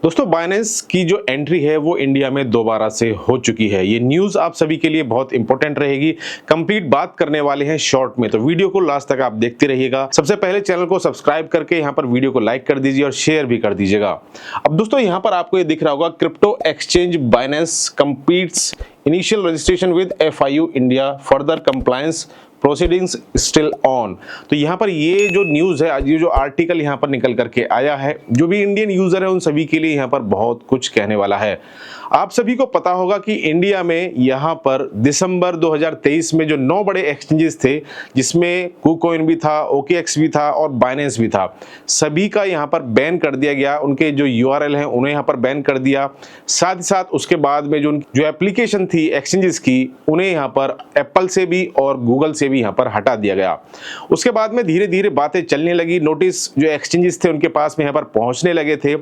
दोस्तों बाइनेंस की जो एंट्री है वो इंडिया में दोबारा से हो चुकी है। ये न्यूज़ आप सभी के लिए बहुत इंपॉर्टेंट रहेगी। कंप्लीट बात करने वाले हैं शॉर्ट में, तो वीडियो को लास्ट तक आप देखते रहिएगा। सबसे पहले चैनल को सब्सक्राइब करके यहाँ पर वीडियो को लाइक कर दीजिए और शेयर भी कर दीजिएगा। अब दोस्तों यहाँ पर आपको ये दिख रहा होगा, crypto exchange Binance completes initial registration with FIU India, further compliance proceedings still on. तो यहाँ पर ये जो न्यूज़ है, आज ये जो आर्टिकल यहाँ पर निकल करके आया है, जो भी इंडियन यूजर है उन सभी के लिए यहाँ पर बहुत कुछ कहने वाला है। आप सभी को पता होगा कि इंडिया में यहाँ पर दिसंबर 2023 में जो 9 बड़े एक्सचेंजेस थे, जिसमें KuCoin भी था, OKX भी था और बाइनेंस भी था, सभी का यहाँ पर बैन कर दिया गया। उनके जो URL हैं उन्हें यहाँ पर बैन कर दिया। साथ ही साथ उसके बाद में जो एप्लीकेशन थी एक्सचेंजेस की, उन्हें यहाँ पर एप्पल से भी और गूगल से भी यहाँ पर हटा दिया गया। उसके बाद में धीरे धीरे बातें चलने लगी, नोटिस जो एक्सचेंजेस थे उनके पास में यहाँ पर पहुंचने लगे थे,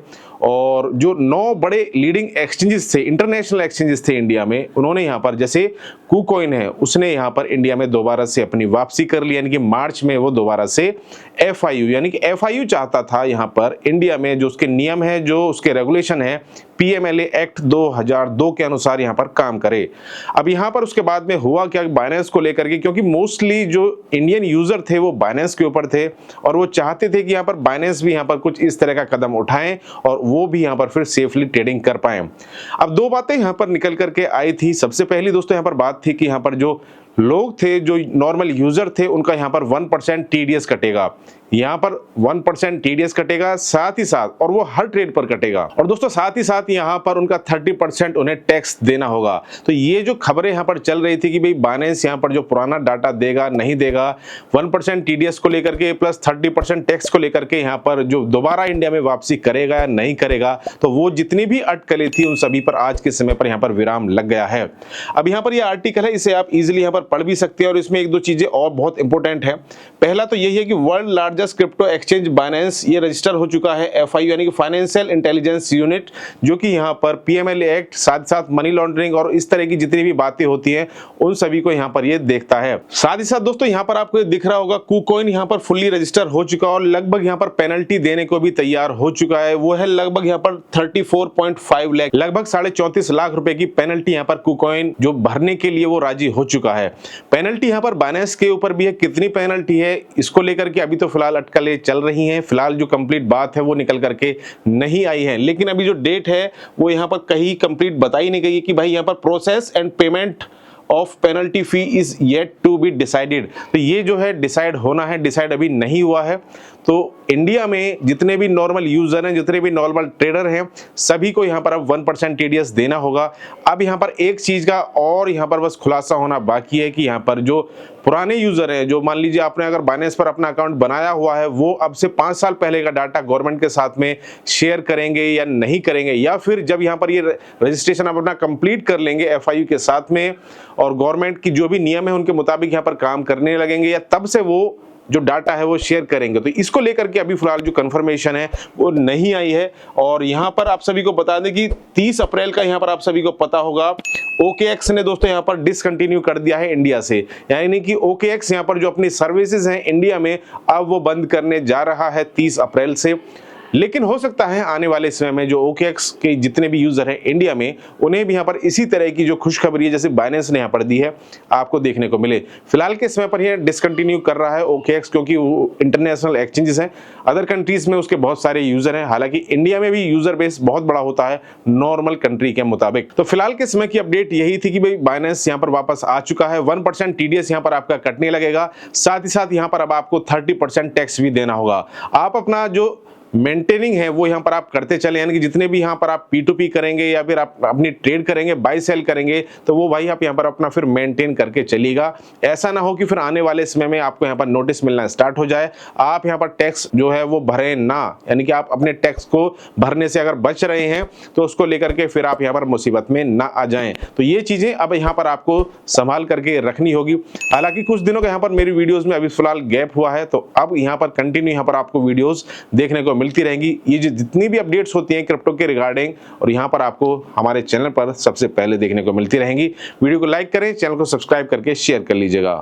और जो 9 बड़े लीडिंग एक्सचेंजेस थे, इंटरनेशनल एक्सचेंजेस थे इंडिया में, उन्होंने यहाँ पर, जैसे KuCoin है, उसने यहाँ पर इंडिया में दोबारा से अपनी वापसी कर ली, यानी कि मार्च में वो दोबारा से FIU, यानी कि FIU चाहता था यहाँ पर इंडिया में जो उसके नियम है, जो उसके रेगुलेशन है, PMLA एक्ट 2002 के अनुसार यहाँ पर काम करे। अब यहाँ पर उसके बाद में हुआ क्या, बाइनेंस को लेकर के, क्योंकि मोस्टली जो इंडियन यूजर थे वो बाइनेंस के ऊपर थे और वो चाहते थे कि यहाँ पर बाइनेंस भी यहाँ पर कुछ इस तरह का कदम उठाएं और वो भी यहाँ पर फिर सेफली ट्रेडिंग कर पाए। अब 2 बातें यहाँ पर निकल करके आई थी। सबसे पहली दोस्तों यहाँ पर बात थी कि यहाँ पर जो लोग थे, जो नॉर्मल यूजर थे, उनका यहाँ पर 1% TDS कटेगा। यहाँ पर 1% TDS कटेगा, साथ ही साथ, और वो हर ट्रेड पर कटेगा, और दोस्तों साथ ही साथ यहाँ पर उनका 30% उन्हें टैक्स देना होगा। तो ये जो खबरें यहाँ पर चल रही थी कि भाई बाइनेंस यहाँ पर जो पुराना डाटा देगा नहीं देगा, 1% TDS को लेकर के प्लस 30% टैक्स को लेकर के यहाँ पर जो दोबारा इंडिया में वापसी करेगा या नहीं करेगा, तो वो जितनी भी अटकलें थी उन सभी पर आज के समय पर यहाँ पर विराम लग गया है। अब यहाँ पर ये आर्टिकल है, इसे आप इजिली यहाँ पर पढ़ भी सकते हैं, और इसमें 1-2 चीजें और बहुत इंपॉर्टेंट है। पहला तो यही है कि world largest crypto exchange Binance ये रजिस्टर हो चुका है FIU, यानी कि फाइनेंशियल इंटेलिजेंस यूनिट, जो कि यहाँ पर PMLA एक्ट, साथ साथ मनी लॉन्ड्रिंग और इस तरह की जितनी भी बातें होती हैं उन सभी को यहाँ पर ये देखता है। साथ ही साथ दोस्तों यहाँ पर आपको दिख रहा होगा, KuCoin यहाँ पर फुल्ली रजिस्टर हो चुका और लगभग यहाँ पर पेनल्टी देने को भी तैयार हो चुका है। वो है लगभग यहाँ पर 34.5 लाख, लगभग 34.5 लाख रुपए की पेनल्टी यहाँ पर KuCoin जो भरने के लिए वो राजी हो चुका है। पेनल्टी यहाँ पर बाइनेंस के ऊपर भी है, कितनी पेनल्टी है इसको लेकर के अभी तो फिलहाल अटकलें चल रही हैं। फिलहाल जो कंप्लीट बात है वो निकल करके नहीं आई है, लेकिन अभी जो डेट है वो यहाँ पर कहीं कंप्लीट बताई नहीं गई है कि भाई यहाँ पर process and payment of penalty fee is yet to be decided. तो ये जो है डिसाइड होना है, डिसाइड अभी नहीं हुआ है। तो इंडिया में जितने भी नॉर्मल यूजर हैं, जितने भी नॉर्मल ट्रेडर हैं, सभी को यहाँ पर अब 1% TDS देना होगा। अब यहाँ पर एक चीज का और यहाँ पर बस खुलासा होना बाकी है कि यहाँ पर जो पुराने यूजर हैं, जो मान लीजिए आपने अगर बाइनेंस पर अपना अकाउंट बनाया हुआ है, वो अब से 5 साल पहले का डाटा गवर्नमेंट के साथ में शेयर करेंगे या नहीं करेंगे, या फिर जब यहाँ पर ये रजिस्ट्रेशन आप अपना कंप्लीट कर लेंगे FIU के साथ में और गवर्नमेंट की जो भी नियम है उनके मुताबिक यहाँ पर काम करने लगेंगे, या तब से वो जो डाटा है वो शेयर करेंगे। तो इसको लेकर के अभी फिलहाल जो कंफर्मेशन है वो नहीं आई है। और यहाँ पर आप सभी को बता दें कि 30 अप्रैल का यहाँ पर आप सभी को पता होगा, OKX ने दोस्तों यहाँ पर डिसकंटिन्यू कर दिया है इंडिया से, यानी कि OKX यहाँ पर जो अपनी सर्विसेज हैं इंडिया में अब वो बंद करने जा रहा है 30 अप्रैल से। लेकिन हो सकता है आने वाले समय में जो OKX के जितने भी यूजर हैं इंडिया में, उन्हें भी यहाँ पर इसी तरह की जो खुशखबरी है जैसे बाइनेंस ने यहाँ पर दी है आपको देखने को मिले। फिलहाल के समय पर यह डिसकंटिन्यू कर रहा है OKX, क्योंकि वो इंटरनेशनल एक्सचेंजेस हैं, अदर कंट्रीज में उसके बहुत सारे यूजर हैं। हालांकि इंडिया में भी यूजर बेस बहुत बड़ा होता है नॉर्मल कंट्री के मुताबिक। तो फिलहाल के समय की अपडेट यही थी कि भाई बाइनेंस यहाँ पर वापस आ चुका है, 1% TDS यहाँ पर आपका कटने लगेगा, साथ ही साथ यहाँ पर अब आपको 30% टैक्स भी देना होगा। आप अपना जो मेंटेनिंग है वो यहाँ पर आप करते चले, यानी कि जितने भी यहाँ पर आप P2P करेंगे या फिर आप अपनी ट्रेड करेंगे, बाय सेल करेंगे, तो वो भाई आप यहाँ पर अपना फिर मेंटेन करके चलिएगा। ऐसा ना हो कि फिर आने वाले समय में आपको यहाँ पर नोटिस मिलना स्टार्ट हो जाए, आप यहाँ पर टैक्स जो है वो भरें ना, यानी कि आप अपने टैक्स को भरने से अगर बच रहे हैं तो उसको लेकर के फिर आप यहाँ पर मुसीबत में ना आ जाएं। तो ये चीजें अब यहाँ पर आपको संभाल करके रखनी होगी। हालांकि कुछ दिनों का यहाँ पर मेरी वीडियोस में अभी फिलहाल गैप हुआ है, तो अब यहाँ पर कंटिन्यू यहाँ पर आपको वीडियोस देखने को मिलती रहेंगी। ये जो जितनी भी अपडेट्स होती हैं क्रिप्टो के रिगार्डिंग, और यहाँ पर आपको हमारे चैनल पर सबसे पहले देखने को मिलती रहेंगी। वीडियो को लाइक करें, चैनल को सब्सक्राइब करके शेयर कर लीजिएगा।